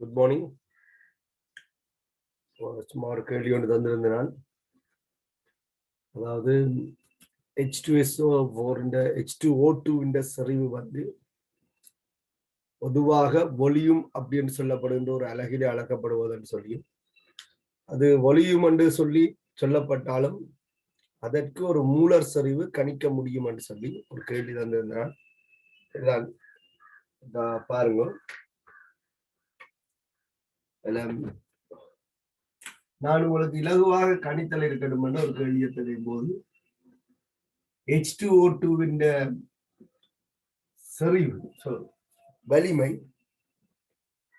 Good morning. சும்மா ஒரு கேள்வி ஒன்று தந்திருந்தேன் நான். அதாவது H2SO4 H2O2 செறிவு வந்து பொதுவாக வொலியூம் அப்படின்னு சொல்லப்படுகின்ற ஒரு அலகிலே அளக்கப்படுவதுன்னு சொல்லி, அது வொலியூம் என்று சொல்லி சொல்லப்பட்டாலும் அதற்கு ஒரு மூலர் செறிவு கணிக்க முடியும் என்று சொல்லி ஒரு கேள்வி தந்திருந்தான். இதுதான் பாருங்க. நான் உங்களுக்கு இலகுவாக கணித்தல் இருக்கணும் என்று ஒரு கேள்வியை தெரியும் போது H2O2 செறிவு வலிமை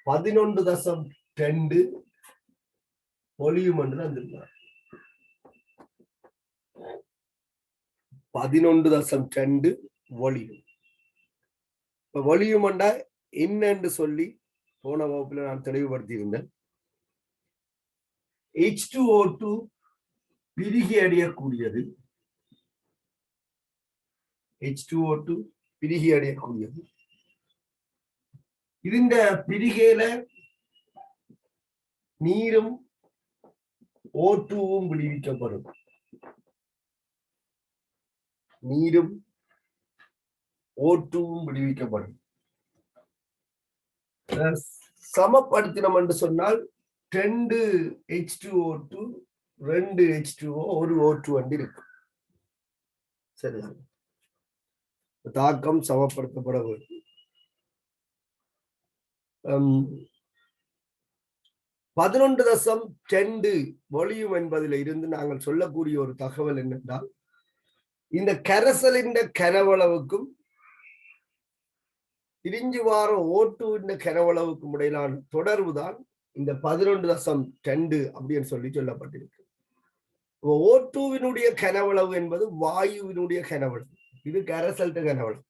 11.2 வொலியூம் என்று தந்திருந்தார். 11.2 வொலியூம். வொலியூம் என்றா என்னன்னு சொல்லி போன வகுப்புல நான் தெளிவுபடுத்தி இருந்தேன். H2O2 பிரிகி அடையக்கூடியது. H2O2 பிரிகி அடையக்கூடியது. இந்த பிரிகையில நீரும் O2வும் விடுவிக்கப்படும். நீரும் O2வும் விடுவிக்கப்படும். சமப்படுத்தினம் என்று சொன்னால் 2 H2O2 2 H2O ஒரு O2 வந்து இருக்கு. சரிதான். தாக்கம் சமப்படுத்தப்பட வேண்டும். 11.2 வொலியூம் என்பதில் இருந்து நாங்கள் சொல்லக்கூடிய ஒரு தகவல் என்னென்றால், இந்த கரைசலின் கனவளவுக்கும் பிரிஞ்சு வார O2 கனவளவுக்கும் இடையிலான தொடர்பு தான் இந்த 11.2 அப்படின்னு சொல்லி சொல்லப்பட்டிருக்கு. O2 கனவளவு என்பது வாயுவினுடைய கனவளவு. இது கரைசல்ட கனவளவு.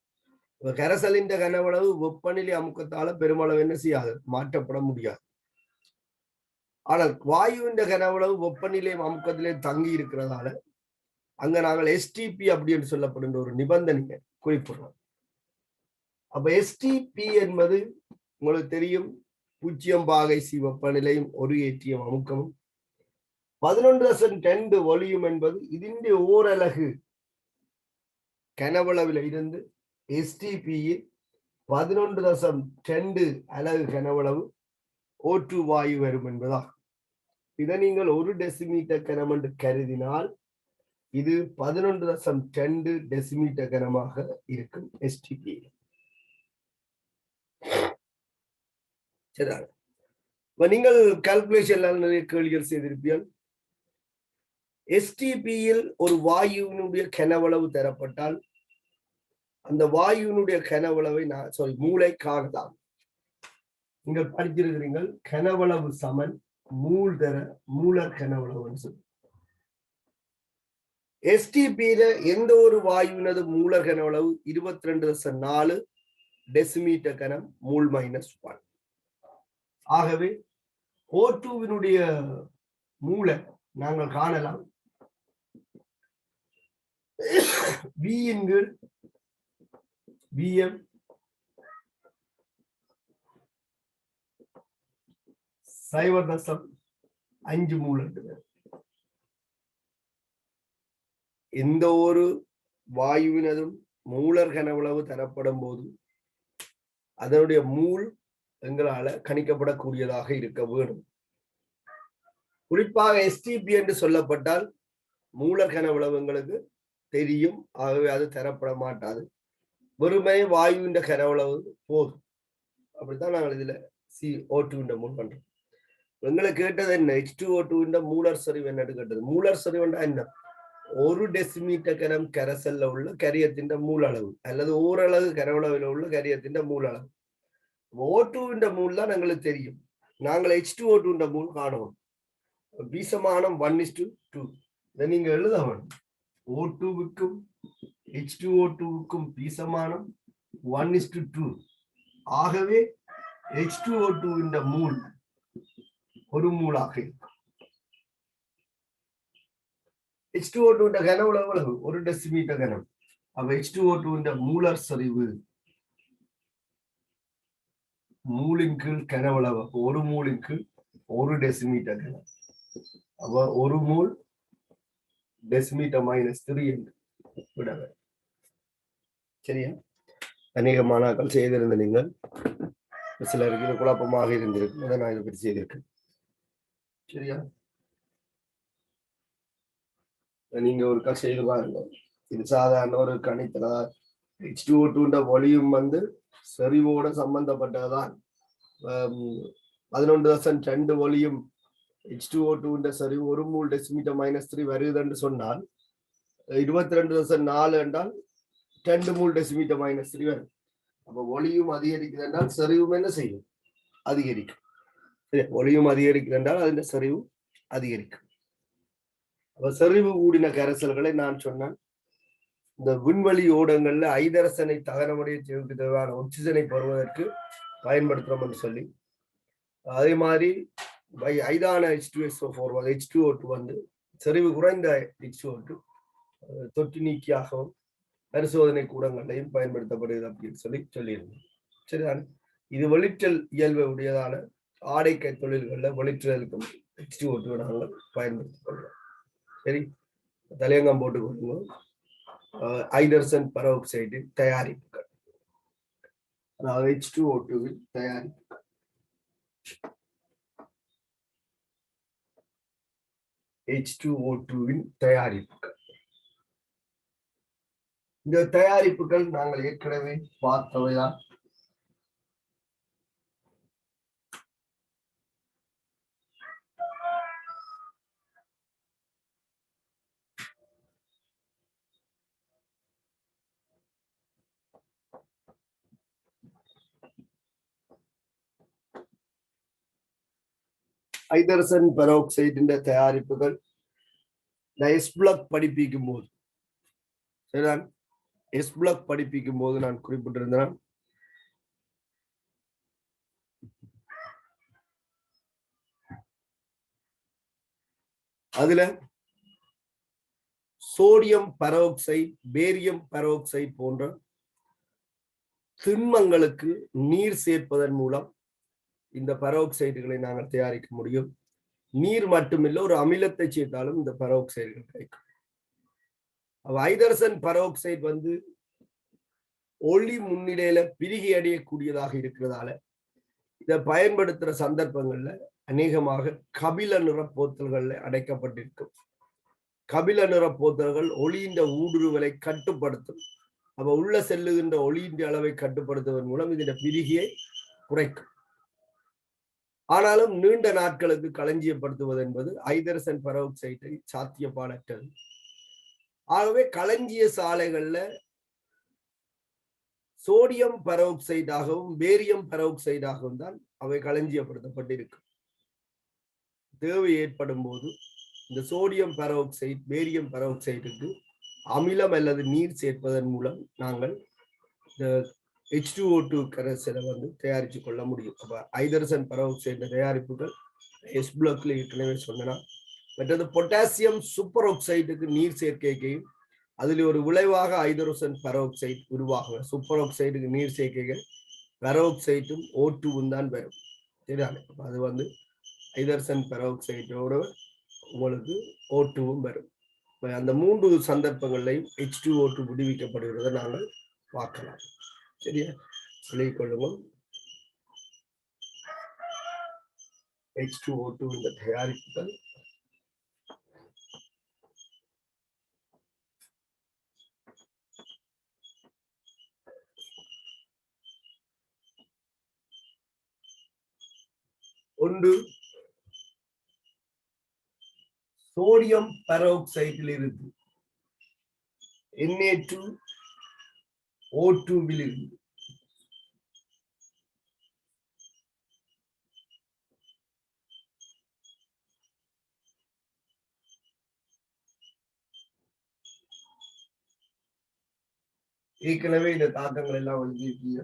கரைசலின் கனவளவு வெப்பநிலை அமுக்கத்தால பெருமளவு என்ன செய்யாது, மாற்றப்பட முடியாது. ஆனால் வாயுவின் கனவளவு வெப்பநிலை அமுக்கத்திலே தங்கி இருக்கிறதால அங்க நாங்கள் STP அப்படின்னு சொல்லப்படுகின்ற ஒரு நிபந்தனையை குறிப்பிடுறோம். அப்ப STP என்பது உங்களுக்கு தெரியும், 0°C வெப்பநிலையும் ஒரு ஏற்றியம் அமுக்கமும். 11.2 வொலியூம் என்பது இதன் ஓரலகு கனவளவில் இருந்து STP 11.2 அலகு கனவளவு O2 வாயு வரும் என்பதாகும். இதை நீங்கள் 1 டெசிமீட்டர் கனம் என்று கருதினால் இது 11.2 டெசிமீட்டர் கனமாக இருக்கும் STP. சரிதான். நீங்கள் கால்குலேஷன் நிறைய கேள்விகள் செய்திருப்பீர்கள். STP-யில் ஒரு வாயுவினுடைய கனவளவு தரப்பட்டால் அந்த வாயுவினுடைய கனவளவை மூளை காணலாம். நீங்கள் படிச்சிருக்கிறீர்கள், கனவளவு சமன் மூல் தர மூலர் கனவளவுன்னு சொல்லி. STP-ல எந்த ஒரு வாயுவினது மூலர் கனவளவு 22.4 டெசிமீட்டர் கனம் மூல் -1. ஆகவே O2வினுடைய மூலை நாங்கள் காணலாம் Vm (0.5 மூல்). எந்த ஒரு வாயுவினதும் மூலர் கனவளவு தரப்படும் போது அதனுடைய மூல் எங்களால கணிக்கப்படக்கூடியதாக இருக்க வேண்டும். குறிப்பாக STP என்று சொல்லப்பட்டால் மூலர் கனவளவு எங்களுக்கு தெரியும். ஆகவே அது தரப்பட மாட்டாது. வெறுமை வாயுவின் கனவளவு போதும். அப்படித்தான் நாங்கள் இதுல CO2 மூல் பண்றோம். எங்களை கேட்டது என்ன, H2O2 மூலர் செறிவு என்னன்னு கேட்டது. மூலர் செறிவுண்டா என்ன? 1 டெசிமீட்டர் கனம் கரைசல்ல உள்ள கரியத்தின் மூல அளவு அல்லது ஓரளவு கனவளவில் உள்ள கரியத்தின் மூல அளவு. O2 மூல் தான் எங்களுக்கு தெரியும். நாங்கள் H2O2 மூல் காணுவோம். வீசமானம் 1:2. இதை நீங்க எழுத வேணும். O2க்கும் H2O2க்கும் வீசமானம் 1:2. ஆகவே H2O2 மூல் ஒரு மூலாக இருக்கும். H2O2 கனவளவு 1 டெசிமீட்டர் கனம். அப்ப H2O2 மூலர் செறிவு மூலின் கீழ் கனவளவு. ஒரு மூலின் கீழ் 1 டெசிமீட்டர் கன. அப்ப 1 மூல் டெசிமீட்டர் -3 என்று விட. சரியா? அநேக மாணாக்கள் செய்திருந்த நீங்கள் சிலருக்கு இது குழப்பமாக இருந்திருக்கு. அதை நான் இதை பற்றி செய்திருக்கேன். சரியா? நீங்க ஒரு செய்து பாருங்க. இது சாதாரண ஒரு கணித்தல H2O2 வால்யூம் வந்து செறிவோட சம்பந்தப்பட்டதுதான். 11.2 வால்யூம் H2O2 செறிவு 1 மூல் டெசிமீட்டர் -3 வருதுன்னு சொன்னால் 22.4 என்றால் 2 மூல் டெசிமீட்டர் -3 வரும். அப்ப வால்யூம் அதிகரிக்குது என்றால் செறிவும் என்ன செய்யும்? அதிகரிக்கும். வால்யூம் அதிகரிக்குது என்றால் அதன் செறிவு அதிகரிக்கும். அப்ப செறிவு கூடின கரைசல்களை நான் சொன்னேன். இந்த விண்வெளி ஓடங்கள்ல ஐதரசனை தகனமுடைய தேவையான ஆக்சிஜனை பெறுவதற்கு பயன்படுத்துறோம் என்று சொல்லி, அதே மாதிரி ஐதான H2SO4 H2O2 வந்து செறிவு குறைந்த H2O2 தொற்று நீக்கியாகவும் பரிசோதனை கூடங்களையும் பயன்படுத்தப்படுகிறது அப்படின்னு சொல்லியிருந்தோம். சரிதான். இது வெளிற்றல் இயல்பு உடையதான ஆடைக்கை தொழில்கள்ல வெளிற்றலுக்கும் H2O2 நாங்கள் பயன்படுத்திக் கொள்வோம். சரி, தலையங்கம் போட்டுக் கொள்ளுங்க. ஐதரசன் பெராக்சைடு தயாரிப்புகள், அதாவது H2O2 தயாரிப்புகள். H2O2 தயாரிப்புகள். இந்த தயாரிப்புகள் நாங்கள் ஏற்கனவே பார்த்தவைதான். ஐதரசன் பெராக்சைடின் தயாரிப்புகள் எஸ்பிளாக் படிப்பிக்கும் போது, சரிதான், எஸ்பிளாக் படிப்பிக்கும் போது நான் குறிப்பிட்டிருந்தேன். அதுல சோடியம் பெராக்சைடு, பேரியம் பெராக்சைடு போன்ற திண்மங்களுக்கு நீர் சேர்ப்பதன் மூலம் இந்த பெராக்சைடுகளை நாங்கள் தயாரிக்க முடியும். நீர் மட்டுமில்லை, ஒரு அமிலத்தை சேர்த்தாலும் இந்த பெராக்சைடுகள் கிடைக்கும். ஐதரசன் பெராக்சைடு வந்து ஒளி முன்னிலையில பிரிகை அடையக்கூடியதாக இருக்கிறதால இதை பயன்படுத்துற சந்தர்ப்பங்கள்ல அநேகமாக கபில நிற போத்தல்கள்ல அடைக்கப்பட்டிருக்கும். கபில நிற போத்தல்கள் ஒளியின் ஊடுருவலை கட்டுப்படுத்தும். அப்ப உள்ள செல்லுகின்ற ஒளியின் அளவை கட்டுப்படுத்துவதன் மூலம் இதன் பிரிகையை குறைக்கும். ஆனாலும் நீண்ட நாட்களுக்கு களஞ்சியப்படுத்துவது என்பது ஐதரசன் பெராக்சைடை சாத்தியப்பாடற்றது. ஆகவே களஞ்சிய சாலைகள்ல சோடியம் பெராக்சைடாகவும் பேரியம் பெராக்சைடாகவும் தான் அவை களஞ்சியப்படுத்தப்பட்டிருக்கும். தேவை ஏற்படும் போது இந்த சோடியம் பெராக்சைடு, பேரியம் பெராக்சைடுக்கு அமிலம் அல்லது நீர் சேர்ப்பதன் மூலம் நாங்கள் இந்த H2O2 கரைசலை வந்து தயாரித்து கொள்ள முடியும். அப்ப ஐதரசன் பெராக்சைடு தயாரிப்புகள் எஸ்பிளாக்ல ஏற்கனவே சொன்னா. மற்றது பொட்டாசியம் சூப்பர் ஆக்சைடுக்கு நீர் சேர்க்கையும் அதில் ஒரு விளைவாக ஐதரசன் பெராக்சைடு உருவாகும். சூப்பர் ஆக்சைடுக்கு நீர் சேர்க்கைகள் பெராக்சைடும் O2 தான் வரும். சரிதானே? அது வந்து ஐதரசன் பெராக்சைடோட உங்களுக்கு O2 வரும். அந்த 3 சந்தர்ப்பங்களையும் H2O2 விடுவிக்கப்படுகிறத நாங்கள் பார்க்கலாம். சரியா? சொல்லிக் கொள்ளுவோம். H2O2 இந்த தயாரிப்புகள் ஒன்று சோடியம் பெராக்சைடில் இருந்து Na2O2 இருந்து ஏற்கனவே இந்த தாக்கங்கள் எல்லாம் எழுதியிருக்கீங்க.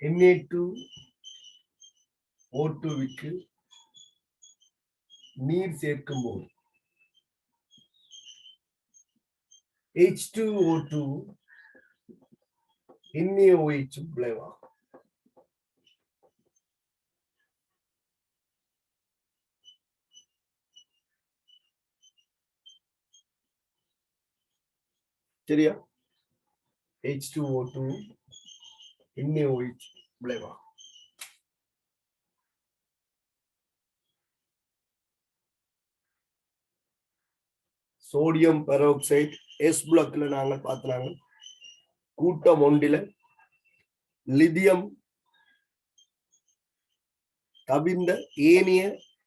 Na2O2க்கு நீர் சேர்க்கும் போது H2O2 NaOH விளைவாகும். சரியா? H2O2 NaOH விளைவா. சோடியம் பெராக்சைடு எஸ் பிளாக்ல நாங்கள் பார்த்தாங்க. கூட்டம் ஒன்றில லிதியம் தவிர்ந்த ஏனைய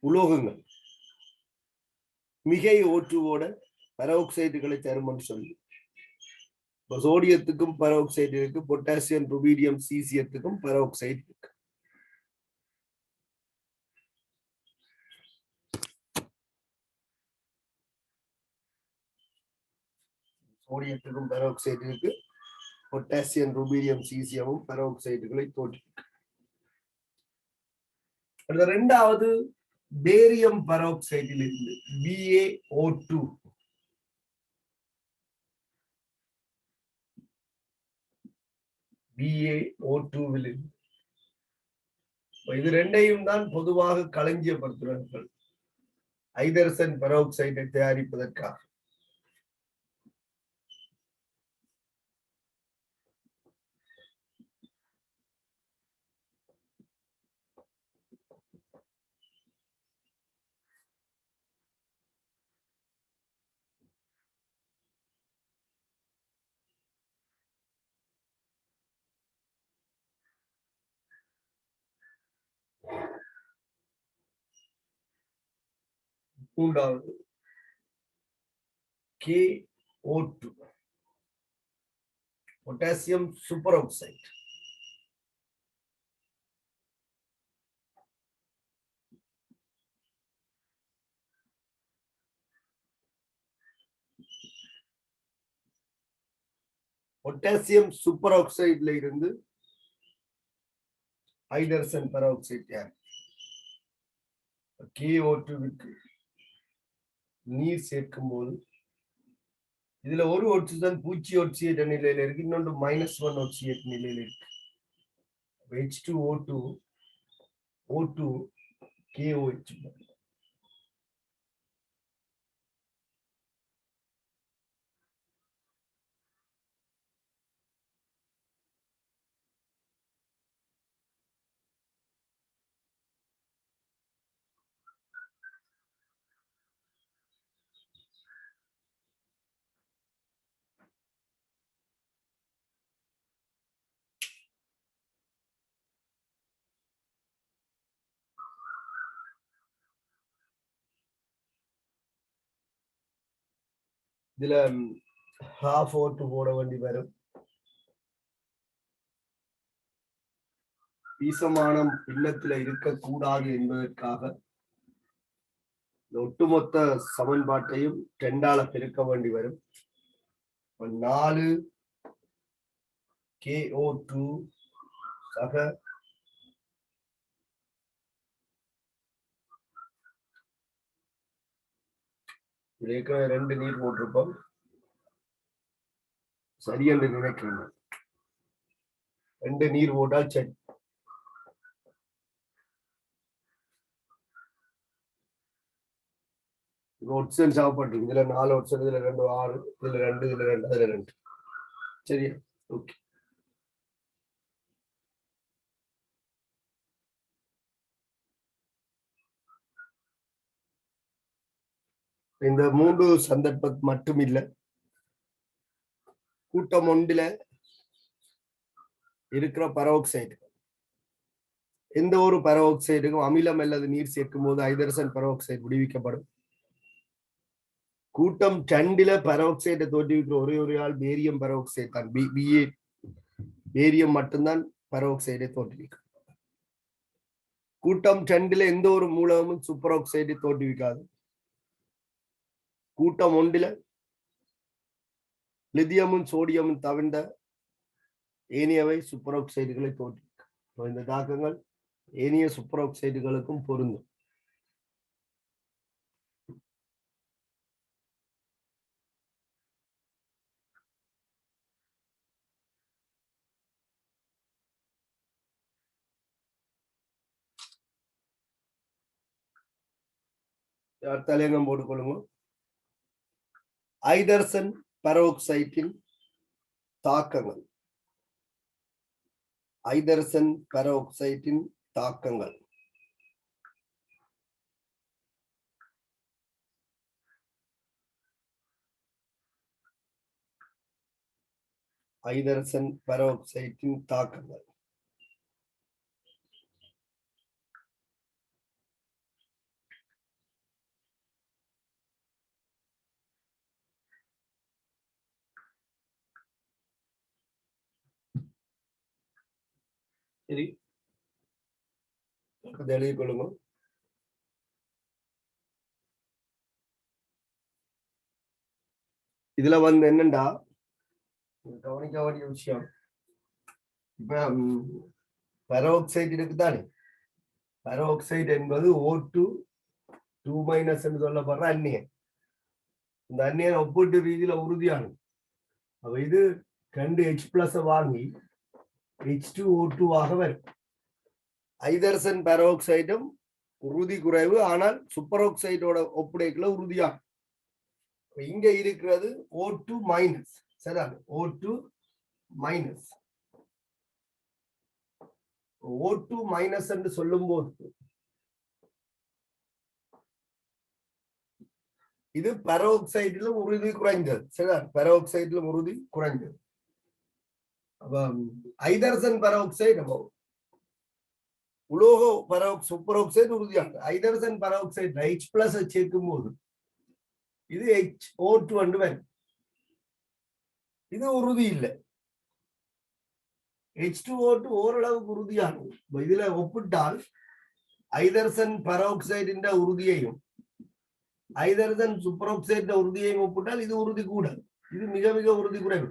உலோகங்கள் மிகை ஓட்டுவோட பெராக்சைடுகளை தரும்னு சொல்லி, சோடியத்துக்கும் பெராக்சைடு இருக்கு, பொட்டாசியம் ருபீடியம் சீசியத்துக்கும் பெராக்சைடு இருக்கு. சோடியத்துக்கும் பெராக்சைடு இருக்கு, பொட்டாசியம் ருபீடியம் சீசியமும் பெராக்சைடுகளை தோற்றுவிக்கு. இரண்டாவது பேரியம் பெராக்சைடில் இருந்து BaO2 BaO2 இது ரெண்டையும் தான் பொதுவாக களஞ்சியப்படுத்துகிறார்கள் ஐதரசன் பெராக்சைடை தயாரிப்பதற்காக. மூன்றாவது KO2 potassium super oxide. Potassium super ஆக்சைடுல இருந்து ஹைட்ரஜன் பெராக்சைடு KO2க்கு நீர் சேர்க்கும் போது இதுல ஒரு ஆக்சிஜன் பூச்சி ஆக்சிஜேட் நிலையில இருக்கு, இன்னொன்று -1 ஆக்சிஜேட் நிலையில இருக்கு. H2O2 O2 KOH. இதுல half O2 போட வேண்டி வரும். ஈசமானம் பின்னத்துல இருக்கக்கூடாது என்பதற்காக ஒட்டுமொத்த சமன்பாட்டையும் 2ஆல பெருக்க வேண்டி வரும். 4 KO2 சக இதுல 2 நீர் போட்டிருப்போம், சரி என்று நினைக்கிறேன். 2 நீர் போட்டால் சரி. ஒட்சன் சாப்பிட்டு இதுல 4 ஒட்சன், இதுல 2 6, இதுல 2, இதுல 2, அதுல 2. சரியா? ஓகே. இந்த 3 சந்தர்ப்பம் மட்டும் இல்ல, கூட்டம் ஒன்றில இருக்கிற பெராக்சைடு எந்த ஒரு பெராக்சைடுக்கும் அமிலம் அல்லது நீர் சேர்க்கும் போது ஹைட்ரஜன் பெராக்சைடு விடுவிக்கப்படும். கூட்டம் 2ல பெராக்சைடை தோற்றுவிக்கிற ஒரே ஆள் பேரியம் பெராக்சைடு தான். பேரியம் மட்டும்தான் பெராக்சைடை தோற்றுவிக்கும். கூட்டம் 2ல எந்த ஒரு மூலமும் சூப்பர் ஆக்சைடை தோற்றுவிக்காது. கூட்டம் 1ல லிதியமும் சோடியமும் தவிர்ந்த ஏனையவை சூப்பர் ஆக்சைடுகளை தோற்றுவிக்கும். இந்த தாக்கங்கள் ஏனைய சூப்பர் ஆக்சைடுகளுக்கும் பொருந்தும். தலையங்கம் போட்டுக்கொள்ளுங்க. ஹைட்ரஜன் பெராக்சைடின் தாக்கங்கள், ஐதரசன் பெராக்சைட்டின் தாக்கங்கள். ஐதரசன் பெராக்சைட்டின் தாக்கங்கள். சரி, எழுதிக் கொள்ளுங்க. இதுல வந்து என்னண்டா கவனிக்க வேண்டிய விஷயம், இப்ப பெராக்சைடு இருக்குதானே, பெராக்சைடு என்பது O2 2- என்று சொல்லப்படுற அந்நியன். இந்த அந்நியன் ஒப்பீட்டு ரீதியில உறுதியானது. அப்ப இது 2 H+ வாங்கி H2O2 ஆக வரும். ஐதரசன் பெராக்சைடும் உறுதி குறைவு, ஆனால் சூப்பர் ஆக்சைடோட ஒப்படைக்குள்ள உறுதியாகும். இங்க இருக்கிறது O2-, சரிதான், O2-. O2- என்று சொல்லும் போது இது பெராக்சைடிலும் உறுதி குறைந்தது, சரிதான், பெராக்சைடிலும் உறுதி குறைந்தது. ஐதரசன் பெராக்சைடு உலோக சூப்பர் ஆக்சைடு உறுதியானது. ஐதரசன் பெராக்சைடு H+ சேர்க்கும் போது இது HO2 என்று வரும். இது உறுதி இல்லை. H2O2 ஓரளவுக்கு உறுதியானது. இதுல ஒப்பிட்டால் ஐதரசன் பெராக்சைடின் உறுதியையும் ஐதரசன் சூப்பர் ஆக்சைடு உறுதியையும் ஒப்பிட்டால் இது உறுதி கூட, இது மிக மிக உறுதி குறைவு.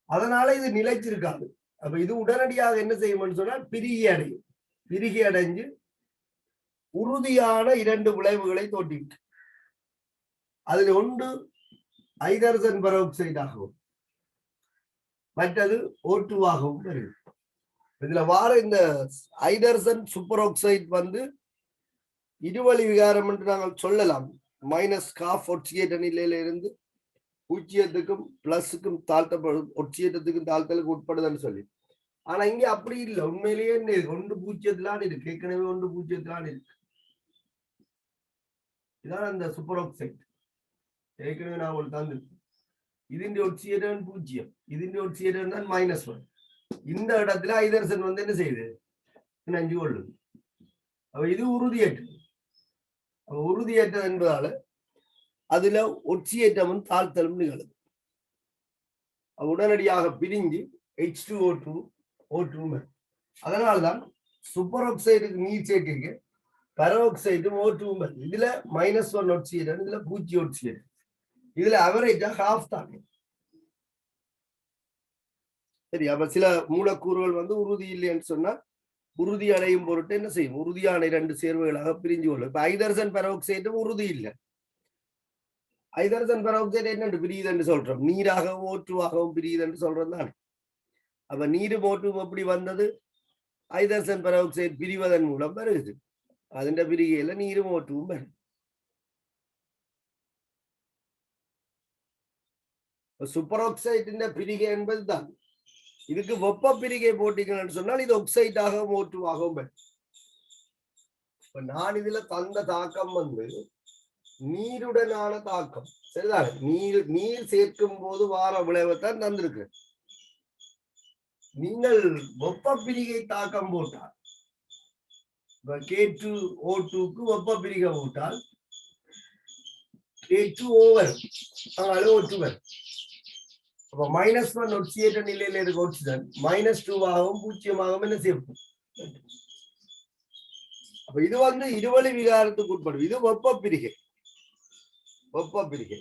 அதனால இது நிலைச்சிருக்காது. அப்ப இது உடனடியாக என்ன செய்யும் சொன்னால் பிரிகி அடையும். பிரிகி அடைஞ்சு உறுதியான 2 விளைவுகளை தோற்றுவிக்கும். அதில் ஒன்று ஐதரசன் பெராக்சைடு ஆகவும் மற்றது O2 ஆகவும் வருது. இதுல வார இந்த ஐதரசன் சூப்பர் ஆக்சைடு வந்து இருவழி விகாரம் என்று நாங்கள் சொல்லலாம். -12 ஒட்சியேற்ற நிலையில இருந்து 0க்கும் +க்கும் தாழ்த்தப்படும், ஒட்சியேற்றத்துக்கும் தாழ்த்தலுக்கு உட்படுதுன்னு சொல்லி. ஆனா இங்க அப்படி இல்லை. உண்மையிலேயே 1 0 இருக்கு, ஏற்கனவே 1 0 இருக்கு. இதான் அந்த சூப்பர் ஆக்சைடு ஏற்கனவே நான் உங்களுக்கு தந்துருக்கேன். ഇതിന്റെ ஒட்சியேற்றம் 0, ഇതിന്റെ ஒட்சியேற்றம் தான் -1. இந்த இடத்துல ஐதரசன் வந்து என்ன செய்யுது, நஞ்சு கொள்ளுது. அப்ப இது உறுதியேற்றம். உறுதியேற்றம் என்பதால அதுல ஒட்சியேற்றமும் தாழ்த்தலும் நிகழுது. உடனடியாக பிரிஞ்சு H2O2 அதனால்தான் சூப்பர் ஆக்சைடுக்கு நீர் சேர்க்க பெராக்சைடும் O2 இதுல -1 ஒட்சியேற்றம், இதுல 0 ஒட்சியேற்றம். இதுல அவரேஜா ஹாஃப் தானே. சரி, அப்ப சில மூலக்கூறுகள் வந்து உறுதி இல்லைன்னு சொன்னா உறுதி அடையும் பொருட்டு என்ன செய்யும், உறுதியான 2 சேர்வுகளாக பிரிஞ்சு கொள்ளும். இப்ப ஐதரசன் பெராக்சைடும் உறுதி இல்லை. ஐதரசன் பெராக்சைடு என்னன்னு பிரியுதுன்னு சொல்றோம், நீராகவும் O2 ஆகவும் பிரியுதுன்னு சொல்றோம் தானே. அப்ப நீரும் O2 எப்படி வந்தது, ஐதரசன் பெராக்சைடு பிரிவதன் மூலம் வருது. അതിന്റെ பிரிகையில நீரும் O2 வரும். சூப்பர் ஆக்சைடின் பிரிகை என்பதுதான். இதுக்கு வெப்ப பிரிகை போட்டீங்கன்னு சொன்னால் இது ஆக்சைட் ஆகவும் O2 ஆகவும் வரும். இப்ப நான் இதுல தந்த தாக்கம் வந்து நீருடனான தாக்கம், சரிதான். நீர் சேர்க்கும் போது வார விளைவைத்தான் தந்திருக்கு. நீங்கள் வெப்ப பிரிகை தாக்கம் போட்டால் K2O2க்கு வெப்ப பிரிகை போட்டால் K2O வரும், O2 வரும். அப்ப -1 ஒட்சியேற்ற நிலையில இருக்க ஆக்சிஜன் -2 ஆகவும் 0 ஆகவும் என்ன செய்யும். அப்ப இது வந்து இருவழி விகாரத்துக்கு உட்படும். இது வெப்ப பிரிகை. வெப்ப பிரிகை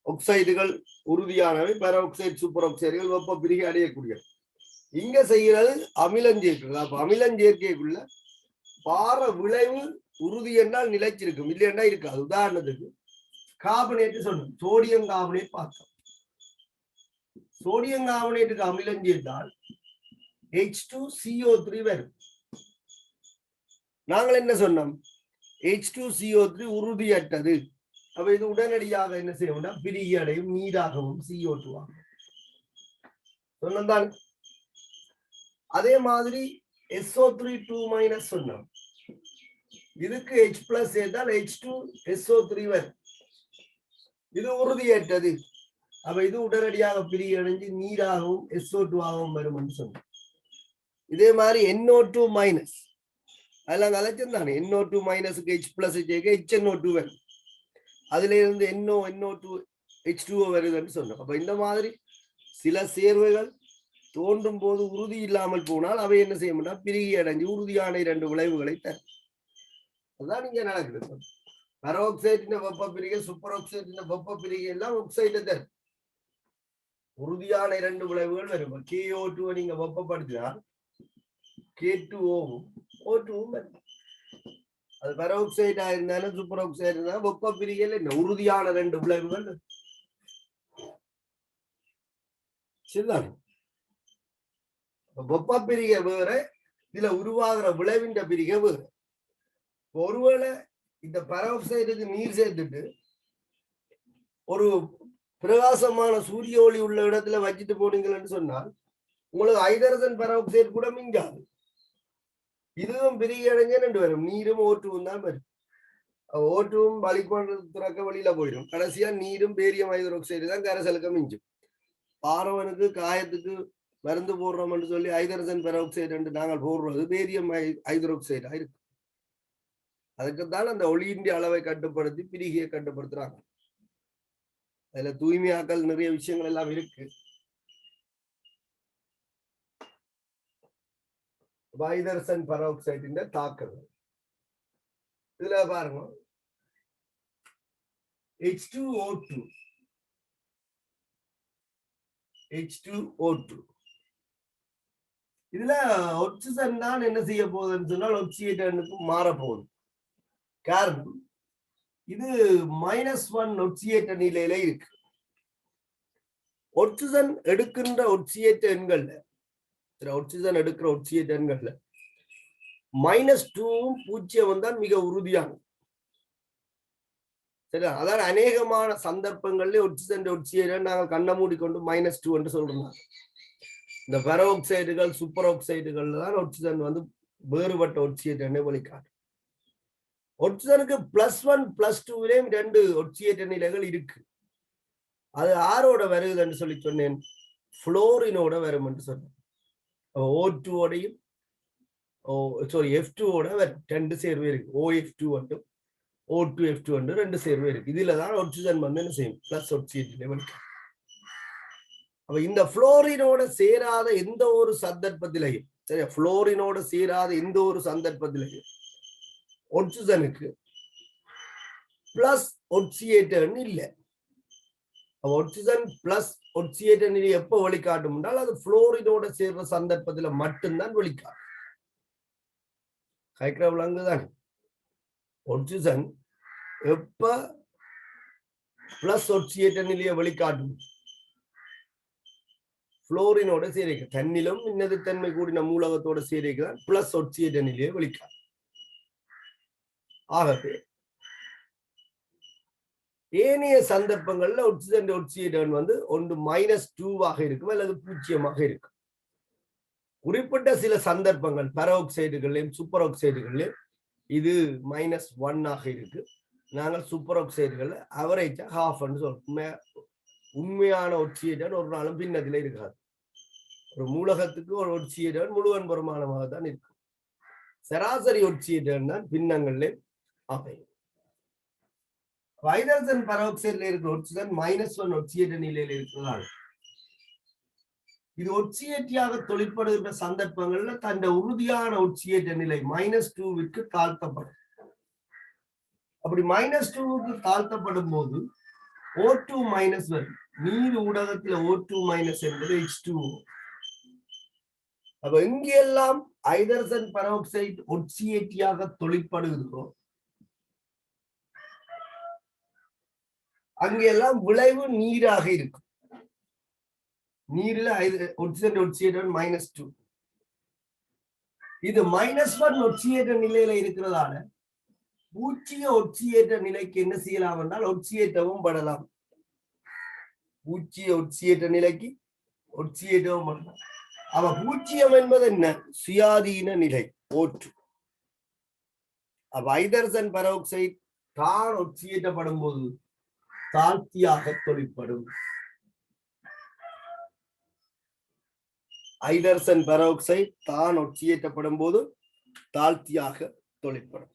ஆக்சைடுகள் உறுதியானவை, பெராக்சைடு சூப்பர் ஆக்சைடுகள் வெப்ப பிரிகை அடையக்கூடிய. இங்க செய்யறது அமிலம் சேர்க்கிறது. அப்ப அமிலம் சேர்க்கைக்குள்ள பார விளைவு உறுதி என்றால் நிலைச்சிருக்கும், இல்லைன்னா இருக்காது. உதாரணத்துக்கு கார்பனேட் சொன்னோம், சோடியம் கார்பனேட் பார்த்தோம். சோடியம் கார்பனேட்டுக்கு அமிலம் சேர்த்தால் H2CO3 வரும். நாங்கள் என்ன சொன்னோம், H2CO3 உறுதியற்றது. அப்ப இது உடனடியாக என்ன செய்யணும்னா பிரிகை அடையும், நீராகவும் CO2 ஆகும். சொன்னதான். அதே மாதிரி SO3 2- சொன்னோம். இதுக்கு H+ சேர்த்தால் H2SO3 வரும். இது உறுதியற்றது. அப்ப இது உடனடியாக பிரிகை அடைஞ்சு நீராகவும் SO2 ஆகவும் வரும் என்று சொன்னோம். இதே மாதிரி NO2- அதெல்லாம் கலைச்சந்தானே. NO2- H+ HNO2 வரும். அதுல இருந்து NO2 H2O வருதுன்னு சொன்னோம். அப்ப இந்த மாதிரி சில சேர்வைகள் தோன்றும் போது உறுதி இல்லாமல் போனால் அவை என்ன செய்ய முடியாது, பிரிகை அடைஞ்சு உறுதியான 2 விளைவுகளை தரும். அதுதான் இங்க நடக்குது. பெராக்சைடின் வெப்ப பிரிகை, சூப்பர் ஆக்சைடின் வெப்ப பிரிகை எல்லாம் ஆக்சைடு தரும். உறுதியான 2 விளைவுகள் வரும். KO2 நீங்க வெப்பப்படுத்தினால் K2O-வும் O2-வும் வரும். அது பெராக்சைடா இருந்தாலும் சூப்பர் ஆக்சைடு இருந்தாலும் வெப்ப பிரிகையில் என்ன உறுதியான 2 விளைவுகள். சரிதான். வெப்ப பிரிகை வேற, இதுல உருவாகிற விளைவின் பிரிகை வேற. ஒருவேளை இந்த பெராக்சைடுக்கு நீர் சேர்த்துட்டு ஒரு பிரகாசமான சூரிய ஒளி உள்ள இடத்துல வச்சுட்டு போனீங்கன்னு சொன்னால் உங்களுக்கு ஹைட்ரஜன் பெராக்சைடு கூட மிஞ்சாது. இதுவும் பிரிகை அடைஞ்ச 2 வரும். நீரும் O2-வும் தான் வரும். O2-வும் திறக்க வழியில போயிடும். கடைசியா நீரும் பேரியம் ஹைட்ரோக்சைடு தான் கரைசலுக்கு மிஞ்சும். பாரவனுக்கு காயத்துக்கு மருந்து போடுறோம்னு சொல்லி ஹைட்ரஜன் பெராக்சைடு என்று நாங்கள் போடுறது பேரியம் ஹைட்ரோக்சைடா இருக்கு. அதுக்குத்தான் அந்த ஒளியின் அளவை கட்டுப்படுத்தி பிரிகையை கட்டுப்படுத்துறாங்க. அதுல தூய்மையாக்கல் நிறைய விஷயங்கள் எல்லாம் இருக்கு. ஹைட்ரஜன் பெராக்சைடின் தாக்குதல் இதுல பாருங்க. H2O2 இதுல ஆக்சிஜன் தான் என்ன செய்ய போகுதுன்னு சொன்னால் ஆக்சிஜனுக்கு மாற போகுது. காரணம் இது -1 ஆக்சிஜன் நிலையில இருக்கு. ஆக்சிஜன் எடுக்கின்ற ஆக்சிஜன் எண்கள்ல ஆக்சிஜன் எடுக்கிற ஆக்சிஜன் எண்கள்ல -2-வும் 0 தான் மிக உறுதியானது. சரி, அதாவது அநேகமான சந்தர்ப்பங்கள்ல ஆக்சிஜன் நாங்கள் கண்ண மூடிக்கொண்டு -2 என்று சொல்றோம். இந்த பெராக்சைடுகள் சூப்பர் ஆக்சைடுகள் தான் ஆக்சிஜன் வந்து வேறுபட்ட ஆக்சிஜனை வெளிக்காட்டும். ஆக்சிஜனுக்கு +1 +2 2 ஆக்சிஜன் நிலைகள் இருக்கு. அது யாரோட வருகுதுன்னு சொல்லி சொன்னேன், புளோரினோட வரும் என்று சொன்னேன். O2-ஓடையும் F2-ஓட வரும். 2 சேர்வு இருக்கு. OF2 மற்றும் O2F2 என்று 2 சேர்வு இருக்கு. இதுலதான் ஆக்சிஜன் வந்து என்ன செய்யும், பிளஸ் ஆக்சிஜன் வெளிக்காட்டும். அப்ப இந்த புளோரினோட சேராத எந்த ஒரு சந்தர்ப்பத்திலையும், சரி, புளோரினோட சேராத எந்த ஒரு சந்தர்ப்பத்திலையும் ஆக்சிஜனுக்கு பிளஸ் ஆக்சிஜன் இல்லை. ஆக்சிஜன் பிளஸ் ஆக்சிஜன் எப்ப வெளிக்காட்டும் என்றால் அது புளோரினோட சேர்ற சந்தர்ப்பத்துல மட்டும்தான் வெளிக்காட்டும். கைக்கிற விலங்குதான். ஆக்சிஜன் எப்ப பிளஸ் ஆக்சிஜன் வெளிக்காட்டும், புளோரினோட சேரிக்க தன்னிலும் இன்னதுத்தன்மை கூடின மூலகத்தோட சேரிக்கிறான் பிளஸ் ஆக்சிஜன் வெளிக்காட்டும். ஆகவே ஏனைய சந்தர்ப்பங்கள்ல ஆக்சிஜன் வந்து ஒன்று -2 இருக்கும் அல்லது 0 இருக்கும். குறிப்பிட்ட சில சந்தர்ப்பங்கள் பெராக்சைடுகளையும் சூப்பர் ஆக்சைடுகளையும் இது -1 இருக்கு. நாங்கள் சூப்பர் ஆக்சைடுகள் அவரேஜா 1/2 சொல்றோம். உண்மையான ஆக்சிஜன் ஒரு நாளும் பின்னத்துல இருக்காது. ஒரு மூலகத்துக்கு ஒரு ஆக்சிஜன் முழுவன் பெருமானமாக தான் இருக்கும். சராசரி ஆக்சிஜன் தான் பின்னங்கள்ல அமையும். ஹைட்ரஜன் பெராக்சைடுல இருக்கிற ஆக்சிஜன் -1 ஆக்சிஜன் நிலையில இருக்கிறதால் இது ஆக்சிஜனாக தொழிற்படுகின்ற சந்தர்ப்பங்கள்ல தன்னுடைய உறுதியான ஆக்சிஜன் நிலை -2க்கு தாழ்த்தப்படும். அப்படி -2க்கு தாழ்த்தப்படும் போது O2- வரும். நீர் ஊடகத்துல O2- என்பது H2O. அப்ப எங்கெல்லாம் ஹைட்ரஜன் பெராக்சைடு ஆக்சிஜனாக தொழிற்படுகிறதோ அங்கெல்லாம் விளைவு நீராக இருக்கும். நீர்ல ஆக்சிஜன் -2. இது -1 ஆக்சிஜன் நிலையில இருக்கிறதால பூச்சிய ஒட்சியேற்ற நிலைக்கு என்ன செய்யலாம் என்றால் ஒட்சியேற்றவும் படலாம். பூச்சிய ஒட்சியேற்ற நிலைக்கு ஒட்சியேற்றவும் படலாம். அவ பூச்சியம் என்பது என்ன? சுயாதீன நிலை ஓற்று. அப்ப ஹைட்ரஜன் பெராக்சைடு தான் ஒட்சியேற்றப்படும் போது தாழ்த்தியாக தொழிற்படும். ஹைட்ரஜன் பெராக்சைடு தான் ஒட்சியேற்றப்படும் போது தாழ்த்தியாக தொழிற்படும்.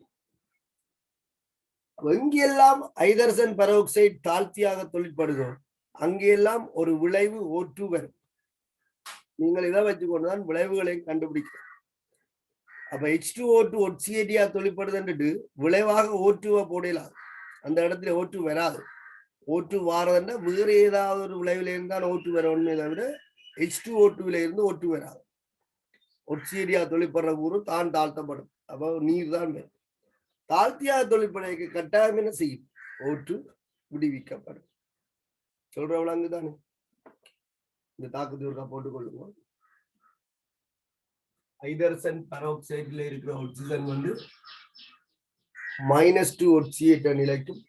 எங்கெல்லாம் ஹைட்ரஜன் பெராக்சைடு தாழ்த்தியாக தொழிற்படுகிறோம் அங்கெல்லாம் ஒரு விளைவு ஓற்று வரும். நீங்கள் இதை வச்சுக்கொண்டுதான் விளைவுகளை கண்டுபிடிக்கிறோம். அப்ப H2O2 ஒட்சியேட்டியா தொழிற்படுதுன்ட்டு விளைவாக ஓட்டுவ போடலாம். அந்த இடத்துல ஓட்டு வராது. ஓட்டு வாரதுன்னா வேறு ஏதாவது ஒரு விளைவுல இருந்தால் ஓட்டு வர ஒண்ணு தவிர H2O2 இருந்து ஓட்டு வராது. ஒட்சியேட்டியா தொழிற்படுற ஊரு தான் தாழ்த்தப்படும். அப்போ நீர் தான் வரும். தாழ்த்தியாக தொழிற்படைக்கு கட்டாயம் என்ன செய்யும்? ஓட்டு விடுவிக்கப்படும். சொல்ற விலங்குதானே. இந்த தாக்கத்தூர்க்கா போட்டுக் கொள்ளுங்க. ஹைட்ரஜன் பெராக்சைடுல இருக்கிற ஆக்சிஜன் வந்து -2 ஒட்சியேற்ற நிலைக்கும்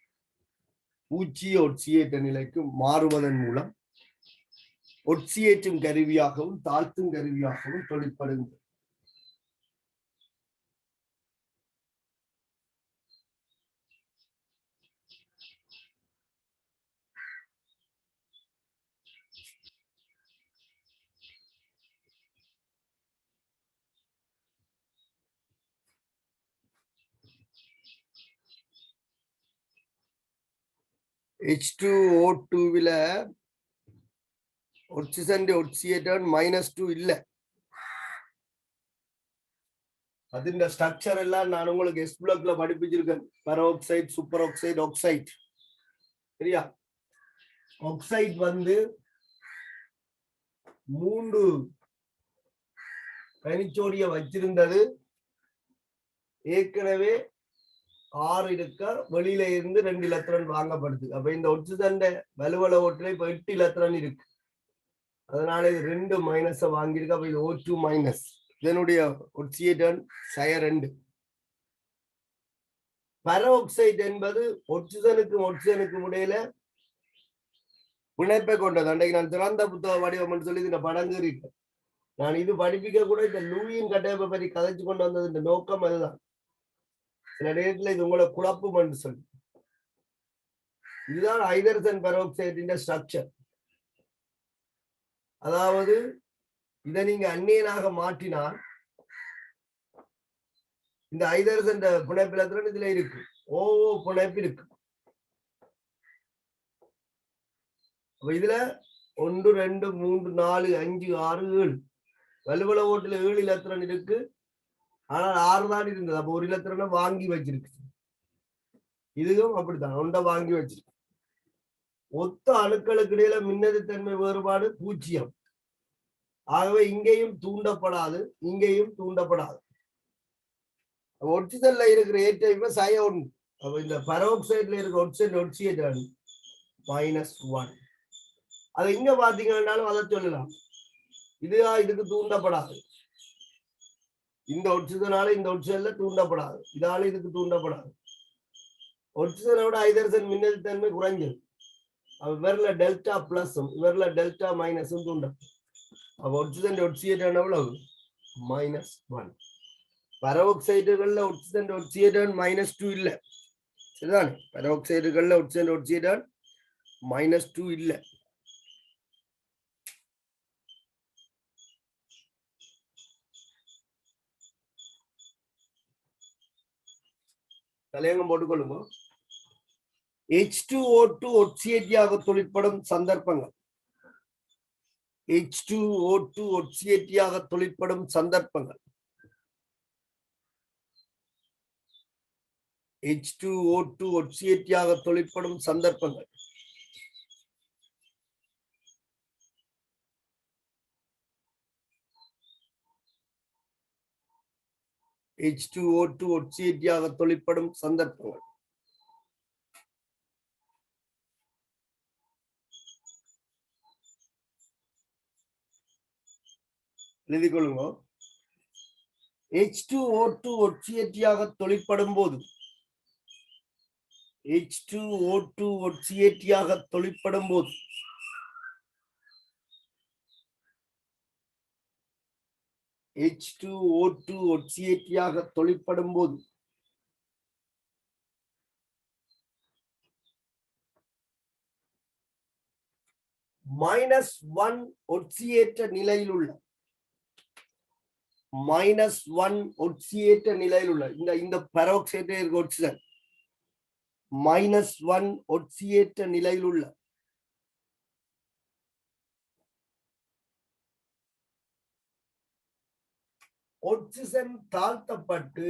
பூச்சிய ஒட்சியேற்ற நிலைக்கும் மாறுவதன் மூலம் ஒட்சியேற்றும் கருவியாகவும் தாழ்த்தும் கருவியாகவும் தொழிற்படுகிறது. H2O2 oxygen oxyated -2 இல்ல. அதிண்ட ஸ்ட்ரக்சர் எல்லாம் நான் உங்களுக்கு எஸ் பிளாக்ல படிப்பிச்சிருக்கேன். Peroxide, super oxide, oxide. சரியா? ஆக்சைடு வந்து 3 கனிச்சோடிய வச்சிருந்தது. ஏற்கனவே 6 இருக்க வெளியில இருந்து 2 இலத்திரன் வாங்கப்படுது. அப்ப இந்த ஒட்சிஜன் வலுவள ஓட்டுல இப்ப 8 இலத்திரன் இருக்கு. அதனால இது 2 மைனஸ வாங்கியிருக்கு. அப்ப இது O2 மைனஸ். இதனுடைய ஒட்சியேட்டன் -2. பெராக்சைடு என்பது ஒட்சிஜனுக்கும் இடையில பிணைப்பை கொண்டது. அன்றைக்கு நான் திறந்த புத்தக வடிவம் சொல்லி இந்த படங்கு இருக்கு. நான் இது படிப்பிக்க கூட இந்த லூயின் கட்டமைப்பை பற்றி கதைச்சு கொண்டு வந்தது இந்த நோக்கம் அதுதான். சில நேரத்தில் இது உங்களை குழப்பம் என்று சொல்லி. இதுதான் ஹைட்ரஜன் பெராக்சைடின் ஸ்ட்ரக்சர். அதாவது இதை நீங்க அந்நியனாக மாற்றினால் இந்த ஹைட்ரஜன் பிணைப்பில் இதுல இருக்கு ஓஓ பிணைப்பு இருக்கு. இதுல 1 2 3 4 5 6 7 வலுவள ஓட்டுல 7 இலத்திரன் இருக்கு. ஆனால் 6 தான் இருந்தது. அப்ப ஒரு இலத்திரனை வாங்கி வச்சிருக்கு. இதுவும் அப்படித்தான் ஒன்றை வாங்கி வச்சிருக்கு. ஒத்த அணுக்களுக்கு இடையில மின்னெதிர்த்தன்மை வேறுபாடு 0. ஆகவே இங்கேயும் தூண்டப்படாது, இங்கேயும் தூண்டப்படாது. ஒட்சிஜன்ல இருக்கிற ஏற்ற -1. அப்ப இந்த பெராக்சைடுல இருக்கிற ஒட்சியேட்டர் -1. அதை இங்க பாத்தீங்கன்னாலும் அதை சொல்லலாம். இதுக்கு தூண்டப்படாது. இந்த ஒட்சிஜனால இந்த ஒட்சிஜன்ல தூண்டப்படாது. இதால இதுக்கு தூண்டப்படாது. ஒட்சிஜனோட ஹைட்ரஜன் மின்னெதிர்த்தன்மை குறைஞ்சது. இவர்ல டெல்டா பிளஸும் இவர்ல டெல்டா மைனஸும் தூண்டப்படும். அப்ப ஒட்சிஜன் ஒட்சியேட்டர் எவ்வளவு? -1. பெராக்சைடுகள்ல ஒட்சிஜன் ஒட்சியேட்டர் -2 இல்ல. சரிதானே? பெராக்சைடுகள்ல ஒட்சிஜன் ஒட்சியேட்டர் -2 இல்ல. தலையங்கம் போட்டுக்கொள்ளுங்க. H2O2 ஒட்சியேட்டியாக தொழிற்படும் சந்தர்ப்பங்கள். H2O2 ஒட்சியேட்டியாக தொழிற்படும் சந்தர்ப்பங்கள். H2O2 ஒட்சியேட்டியாக தொழிற்படும் சந்தர்ப்பங்கள். H2O2 ஒட்சியேட்டியாக தொழிற்படும் சந்தர்ப்பங்கள். எழுதிக் கொள்ளுங்க. H2O2 ஒட்சியேட்டியாக தொழிற்படும் போது H2O2 ஒட்சியேற்றியாக தொழிற்படும் போது H2O2 ஒட்சியேற்றியாக தொழிற்படும் போது -1 ஒட்சியேற்ற நிலையில் உள்ள -1 ஒட்சியேற்ற நிலையில் உள்ள இந்த பெராக்சைடு ஆக்சிஜன் -1 ஒட்சியேற்ற நிலையில் உள்ள ஆக்சிஜன் தாழ்த்தப்பட்டு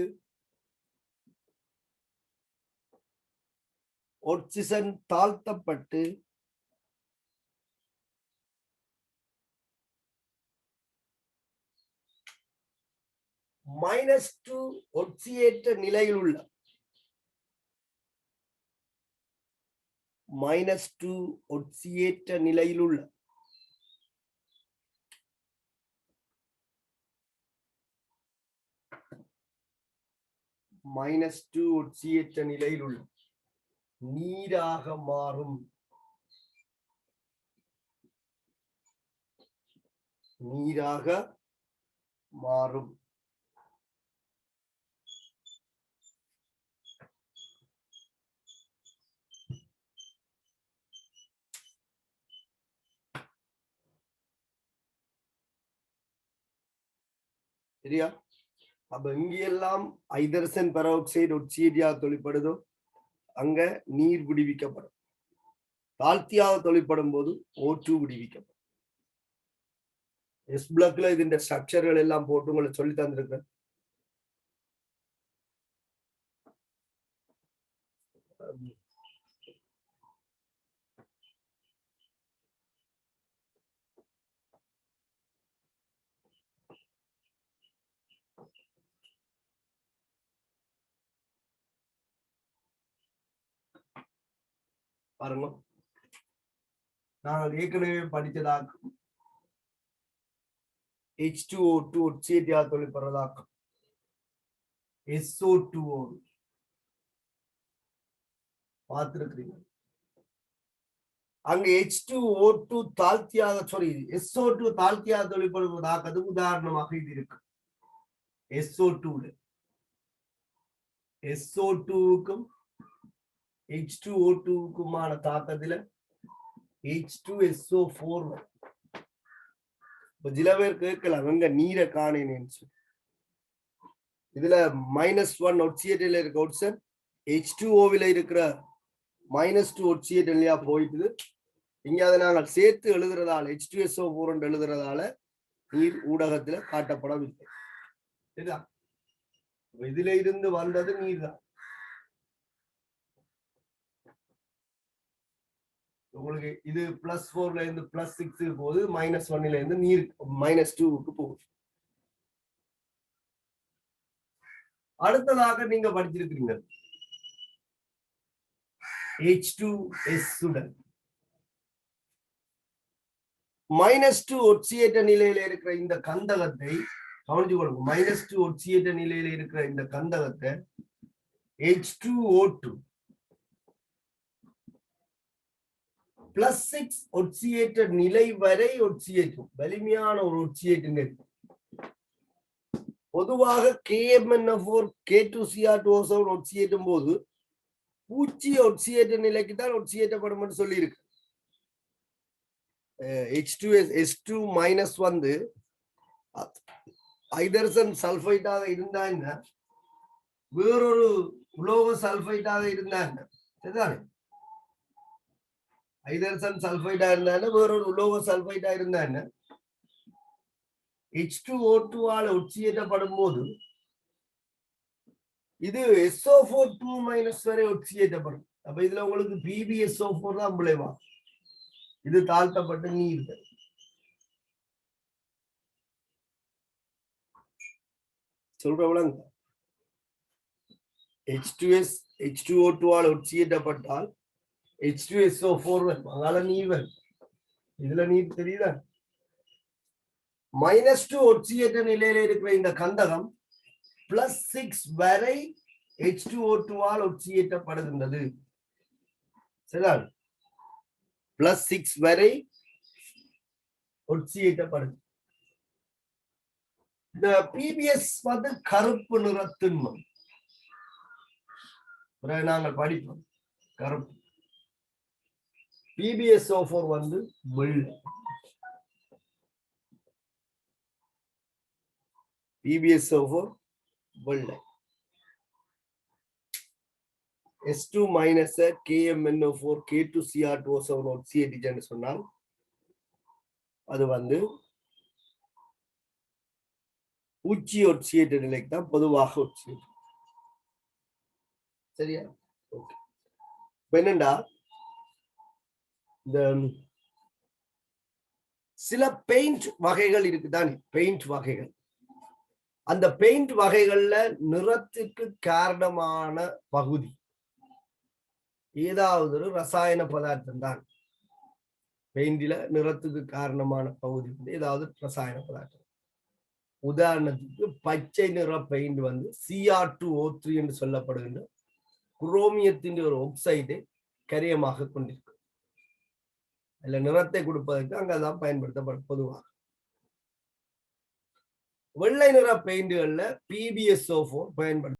-2 ஒட்சியேற்ற நிலையில் உள்ள -2 ஒட்சியேற்ற நிலையில் உள்ள -2 ஒட்சியேற்ற நிலையில் உள்ள நீராக மாறும். சரியா? அப்ப இங்கெல்லாம் ஹைட்ரஜன் பெராக்சைடு ஒட்சியேற்றியாக தொழிற்படுதோ அங்க நீர் விடுவிக்கப்படும். தாழ்த்தியாக தொழிற்படும் போது O2 விடுவிக்கப்படும். எஸ் பிளாக்ல இந்த ஸ்ட்ரக்சர்கள் எல்லாம் போட்டு உங்களுக்கு சொல்லி தந்திருக்கேன். பாருங்க, நாங்கள் ஏற்கனவே படித்ததாக்கும் H2O2 ஒட்சியேற்றியாக தொழிற்படுறதாக்கும் SO2O பார்த்திருக்கிறீங்க. அங்க H2O2 தாழ்த்தியாக SO2 தாழ்த்தியாக தொழிற்படுவதாக உதாரணமாக இது இருக்கு. SO2க்கும் H2O2க்குமான தாக்கத்துல H2SO4 சில பேர் கேட்கலாம், அங்க நீரை காணேன்னு. இதுல -1 ஒட்சியேற்றில இருக்க ஆக்சிஜன் H2O இருக்கிற -2 ஒட்சியேற்றிலையா போயிட்டு இங்க அதை நாங்கள் சேர்த்து எழுதுறதால H2SO4 எழுதுறதால நீர் ஊடகத்துல காட்டப்படவில்லை. இதுதான் இதுல இருந்து வந்தது நீர் தான். உங்களுக்கு இது +4ல இருந்து +6 போகுது, -1ல இருந்து நீர் -2க்கு போகுது. அடுத்ததாக நீங்க படிச்சிருக்கிறீங்க H2S உடன் -2 ஒட்சியேற்ற நிலையில இருக்கிற இந்த கந்தகத்தை கவனிச்சு கொள்ளுங்க. -2 ஒட்சியேற்ற நிலையில இருக்கிற இந்த கந்தகத்தை H2O2 +6 ஒட்சியேற்ற நிலை வரை ஒட்சியேற்றும் வலிமையான ஒரு ஒட்சியேற்று. பொதுவாக KMnO4 K2Cr2O7 ஒட்சியேற்றும் போது பூச்சிய ஒட்சியேற்ற நிலைக்கு தான் ஒட்சியேற்றப்படும் என்று சொல்லி இருக்கு. H2S2 வந்து ஹைட்ரஜன் சல்பைட்டாக இருந்தா என்ன, வேறொரு உலோக சல்பைட்டாக இருந்தா என்ன, சரிதானே? ஹைட்ரஜன் சல்பைடா இருந்தா என்ன, வேறொரு உலோக சல்பைட்டா இருந்தா என்ன, H2O2 ஆல ஒட்சியேற்றப்படும் போது இது SO4 வரை ஒட்சியேற்றப்படும். அப்ப இதுல உங்களுக்கு PbSO4 தான் விளைவா. இது தாழ்த்தப்பட்ட நீர். சொல்றவங்க H2O2 ஆல ஒட்சியேற்றப்பட்டால் H2SO4 வரும். அதனால நீர் வரும். இதுல நீர் தெரியுதா? -2 ஒட்சியேற்ற நிலையில இருக்கிற இந்த கந்தகம் +6 வரை H2O2 ஆல் ஒட்சியேற்றப்படுகின்றது. சரிதான் +6 வரை ஒட்சியேற்றப்படுது இந்த பிபிஎஸ் வந்து கருப்பு நிற திண்மம் நாங்கள் படிப்போம் கருப்பு PbSO4 வந்து வெள்ளை PbSO4 வெள்ளை S2 minus KMNO4 K2Cr2O7 ஒட்சியேட்டின்னு சொன்னால் அது வந்து உச்சி ஒட்சியேற்ற நிலைக்கு தான் பொதுவாக ஒட்சியேற்ற சரியா ஓகே என்னண்டா இந்த சில பெயிண்ட் வகைகள் இருக்குதானே பெயிண்ட் வகைகள் அந்த பெயிண்ட் வகைகள்ல நிறத்துக்கு காரணமான பகுதி ஏதாவது ஒரு ரசாயன பதார்த்தம் தான் பெயிண்டில நிறத்துக்கு காரணமான பகுதி வந்து ஏதாவது ரசாயன பதார்த்தம் உதாரணத்துக்கு பச்சை நிற பெயிண்ட் வந்து Cr2O3 என்று சொல்லப்படுகின்ற குரோமியத்தின் ஒரு ஆக்சைடை கரியமாக கொண்டிருக்கு இல்ல நிறத்தை கொடுப்பதற்கு அங்கதான் பயன்படுத்தப்படும் பொதுவாக வெள்ளை நிற பெயிண்டுகள்ல PbSO4 பயன்படுத்த